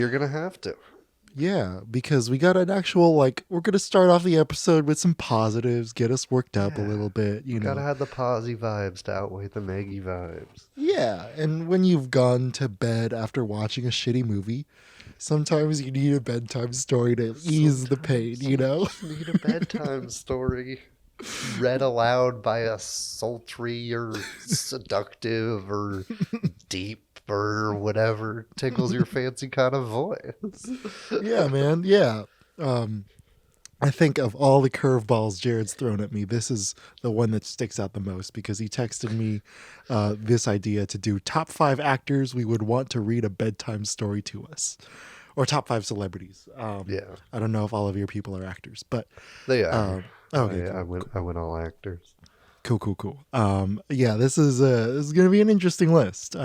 You're going to have to. Yeah, because we got an actual, like, we're going to start off the episode with some positives, get us worked up a Yeah. little bit, You gotta have the posy vibes to outweigh the Maggie vibes. Yeah, and when you've gone to bed after watching a shitty movie, sometimes you need a bedtime story to ease the pain, Sometimes you just need a bedtime story read aloud by a sultry or seductive or deep or whatever tickles your fancy kind of voice. Yeah, man, yeah. Um, I think of all the curveballs Jared's thrown at me, this is the one that sticks out the most because he texted me this idea to do top 5 actors we would want to read a bedtime story to us, or top 5 celebrities. Yeah, I don't know if all of your people are actors, but they are. okay, I cool, went all actors. cool. Yeah, this is gonna be an interesting list.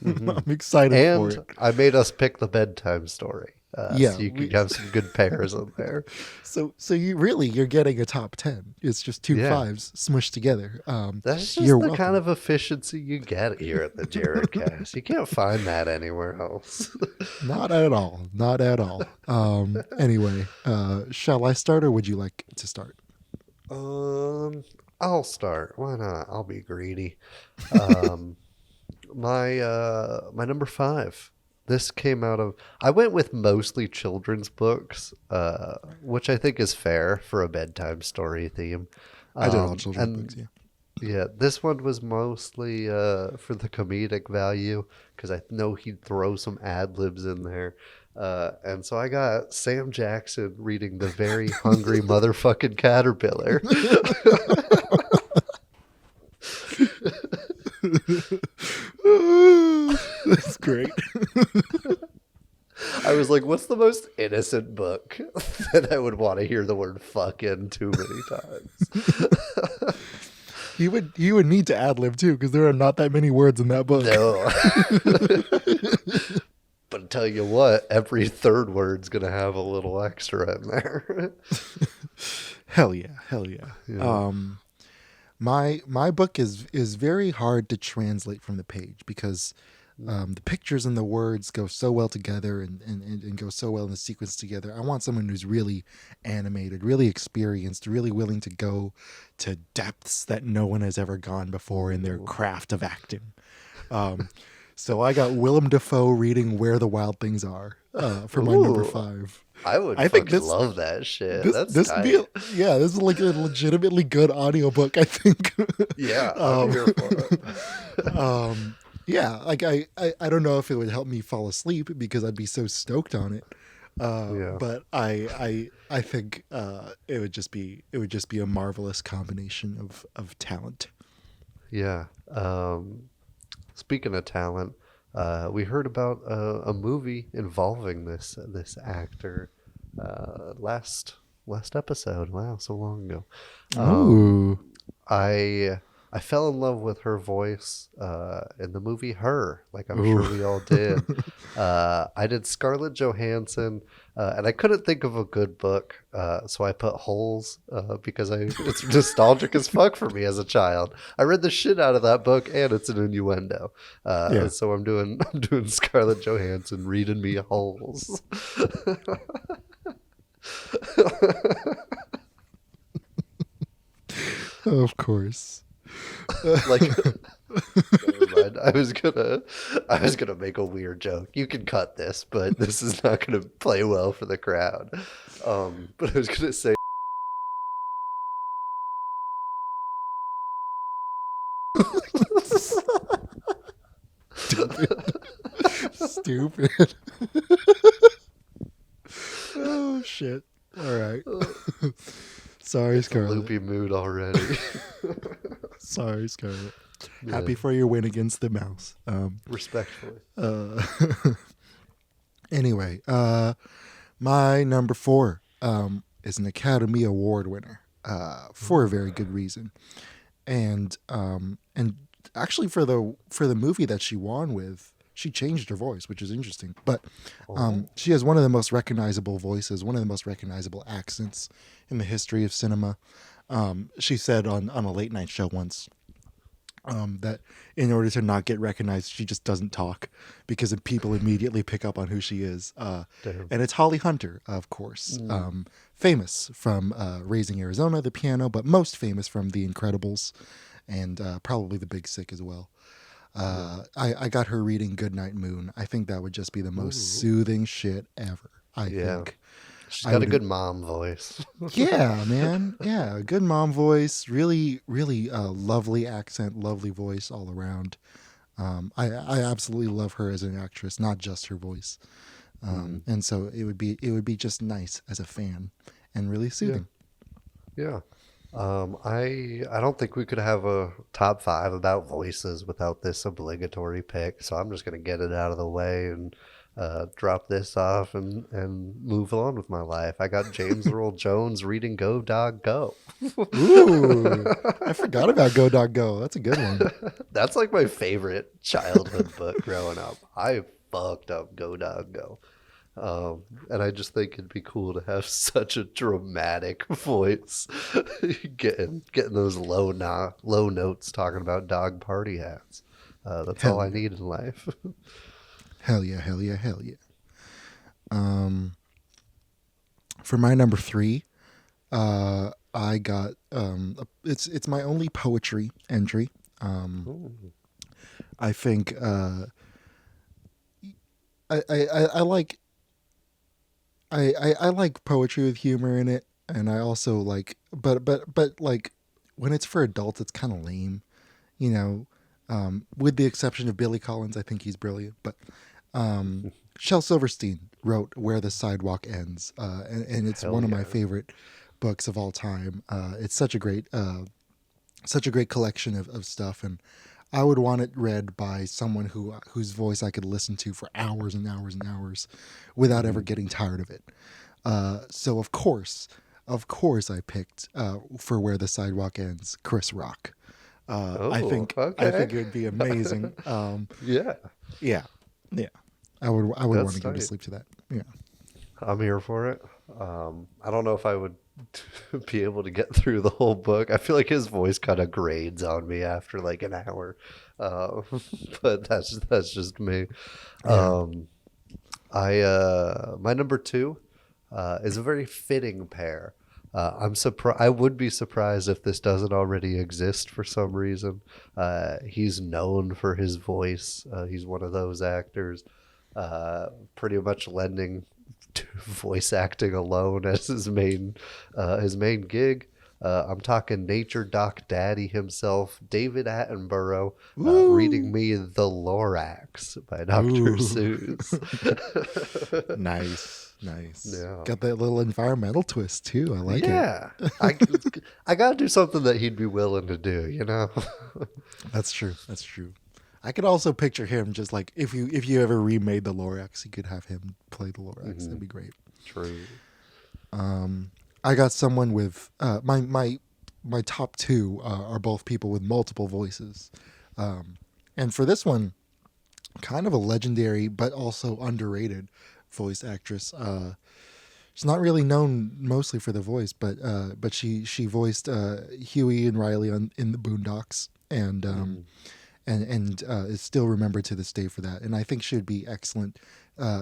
Hmm. I'm excited for And it. I made us pick the bedtime story. Yeah, So you could have some good pairs in there. so you're getting a top 10. It's just two Yeah. fives smushed together. That's just You're the welcome. kind of efficiency you get here at the Jared Cast. You can't find that anywhere else. Not at all. Not at all. Anyway, shall I start or would you like to start? I'll start. Why not? I'll be greedy. Um, my number 5. This came out of. I went with mostly children's books, which I think is fair for a bedtime story theme. I did all children's And books, yeah. yeah, this one was mostly for the comedic value because I know he'd throw some ad libs in there. And so I got Sam Jackson reading The Very Hungry Motherfucking Caterpillar. That's great. I was like, what's the most innocent book that I would want to hear the word fuck in too many times? You would need to ad lib too because there are not that many words in that book. No. But I tell you what, every third word's going to have a little extra in there. Hell yeah, hell yeah. Yeah. My book is very hard to translate from the page because the pictures and the words go so well together and go so well in the sequence together. I want someone who's really animated, really experienced, really willing to go to depths that no one has ever gone before in their craft of acting. So I got Willem Dafoe reading Where the Wild Things Are for my number Ooh. 5. I think fucking love that shit. That's this tight. this is like a legitimately good audiobook, I think. Yeah, I'm here for it. Yeah, like I don't know if it would help me fall asleep because I'd be so stoked on it. Yeah. But I think it would just be a marvelous combination of talent. Yeah. Speaking of talent, we heard about a movie involving this actor last episode. Wow, so long ago. Ooh. I fell in love with her voice in the movie Her, like I'm sure we all did. I did Scarlett Johansson, and I couldn't think of a good book, so I put Holes because it's nostalgic as fuck for me as a child. I read the shit out of that book, and it's an innuendo. Yeah. So I'm doing Scarlett Johansson reading me Holes. Of course. Like, never mind. I was gonna make a weird joke. You can cut this, but this is not gonna play well for the crowd. But I was gonna say Stupid. Oh shit. All right. Sorry, a Scarlett. loopy mood already. Sorry, Scarlett. Yeah. Happy for your win against the mouse. Respectfully. Uh, anyway, my number 4 is an Academy Award winner for a very good reason, and actually for the movie that she won with, she changed her voice, which is interesting. But she has one of the most recognizable voices, one of the most recognizable accents in the history of cinema. She said on a late night show once, that in order to not get recognized, she just doesn't talk because people immediately pick up on who she is. Damn. And it's Holly Hunter, of course, Mm. famous from Raising Arizona, The Piano, but most famous from The Incredibles and probably The Big Sick as well. Yeah. I got her reading Goodnight Moon. I think that would just be the most Ooh. soothing shit ever. I Yeah. think She's I got a would. good mom voice. Yeah, man. Yeah, good mom voice. Really, really lovely accent, lovely voice all around. I absolutely love her as an actress, not just her voice. Mm. And so it would be just nice as a fan and really Yeah. soothing. Yeah. I don't think we could have a top five about voices without this obligatory pick, so I'm just gonna get it out of the way and drop this off and move on with my life. I got James Earl Jones reading Go Dog Go. Ooh, I forgot about Go Dog Go. That's a good one. That's like my favorite childhood book growing up. I fucked up Go Dog Go. And I just think it'd be cool to have such a dramatic voice, getting those low notes talking about dog party hats. That's all Hell I yeah. need in life. Hell yeah, hell yeah, hell yeah. For my number three, I got it's my only poetry entry. Ooh, I think I like I like poetry with humor in it, and I also like, but like when it's for adults, it's kind of lame, you know. With the exception of Billy Collins, I think he's brilliant. But Shel Silverstein wrote "Where the Sidewalk Ends," and it's hell one of my yeah. favorite books of all time. It's such a great collection of stuff, and I would want it read by someone whose voice I could listen to for hours and hours and hours without ever Hmm. getting tired of it. So of course, I picked for Where the Sidewalk Ends, Chris Rock. I Oh, think I okay. think it would be amazing. Yeah, Yeah, yeah. I would want that's to go to tight. sleep to that. Yeah. I'm here for it. I don't know if I would be able to get through the whole book. I feel like his voice kind of grades on me after like an hour, uh, but that's just me. Yeah. Um, I my number two is a very fitting pair. I'm surprised. I would be surprised if this doesn't already exist for some reason. He's known for his voice. He's one of those actors, pretty much lending to voice acting alone as his main gig. I'm talking Nature Doc Daddy himself, David Attenborough, reading Woo. me The Lorax by Dr. Ooh. Seuss. Nice. Nice. Yeah. Got that little environmental twist too. I like it. Yeah. I, I got to do something that he'd be willing to do, you know? That's true. That's true. I could also picture him just like if you ever remade the Lorax, you could have him play the Lorax. That'd Hmm. be great. True. I got someone with my top two are both people with multiple voices, and for this one, kind of a legendary but also underrated voice actress. She's not really known mostly for the voice, but she voiced Huey and Riley in the Boondocks, Hmm. and is still remembered to this day for that. And I think she would be excellent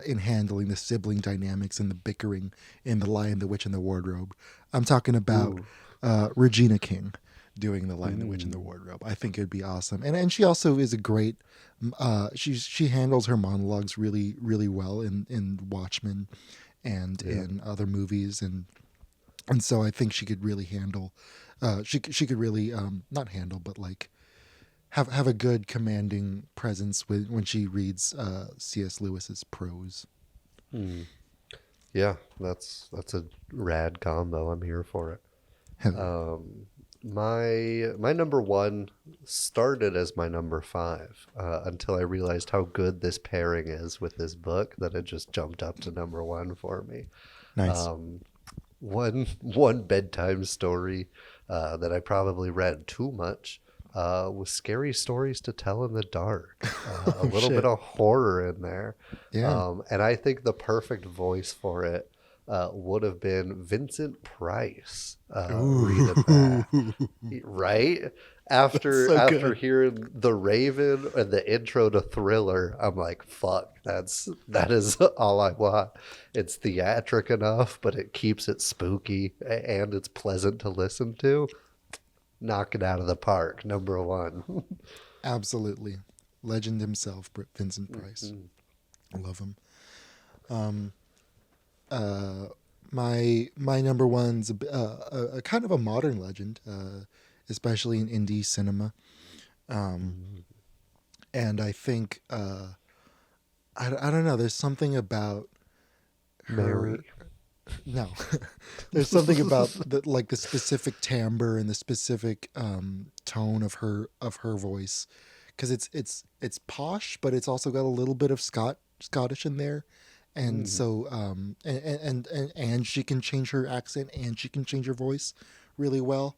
in handling the sibling dynamics and the bickering in The Lion, the Witch, and the Wardrobe. I'm talking about Ooh. Regina King doing The Lion, the Witch, and the Mm. Wardrobe. I think it would be awesome. And she also is a great. She handles her monologues really really well in Watchmen and Yeah. in other movies, and so I think she could really handle. She could really not handle, but like have a good commanding presence when she reads C.S. Lewis's prose. Hmm. Yeah, that's a rad combo. I'm here for it. Hell yeah. My number one started as my number five until I realized how good this pairing is with this book that it just jumped up to number one for me. Nice. Um, one bedtime story that I probably read too much was Scary Stories to Tell in the Dark. A Oh little bit shit. of horror in there, Yeah. and I think the perfect voice for it would have been Vincent Price reading that. Ooh. Right? That's after so after good. hearing The Raven and the intro to Thriller, I'm like, fuck, that is all I want. It's theatric enough, but it keeps it spooky and it's pleasant to listen to. Knock it out of the park, number one. Absolutely. Legend himself, Vincent Price. I love him. Um, uh, my number one's a kind of a modern legend, especially in indie cinema. Um, and I think I don't know. There's something about her. Mary. No, there's something about the specific timbre and the specific tone of her voice, because it's posh, but it's also got a little bit of Scottish in there, and Mhm. so and she can change her accent and she can change her voice really well.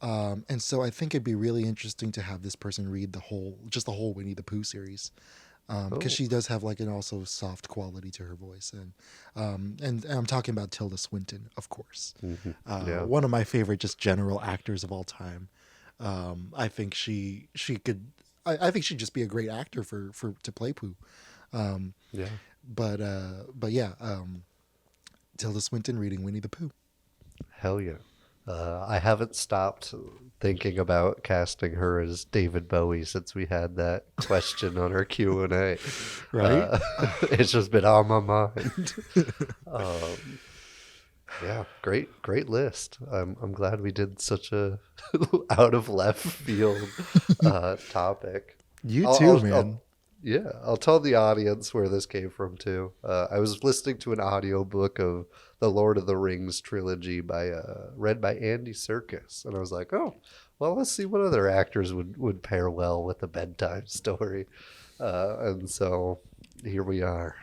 And so I think it'd be really interesting to have this person read the whole Winnie the Pooh series, because Oh, she does have like an also soft quality to her voice, and I'm talking about Tilda Swinton, of course, yeah. one of my favorite just general actors of all time. I think she could, I think she'd just be a great actor for to play Pooh. Um, Yeah. but yeah, Tilda Swinton reading Winnie the Pooh. Hell yeah. I haven't stopped thinking about casting her as David Bowie since we had that question on our Q&A. Right? Uh, it's just been on my mind. Um, yeah, great list. I'm glad we did such a out of left field topic. You I'll, too, I'll man. yeah, I'll tell the audience where this came from too. I was listening to an audiobook of the Lord of the Rings trilogy by read by Andy Serkis, and I was like, oh, well, let's see what other actors would pair well with a bedtime story, and so here we are.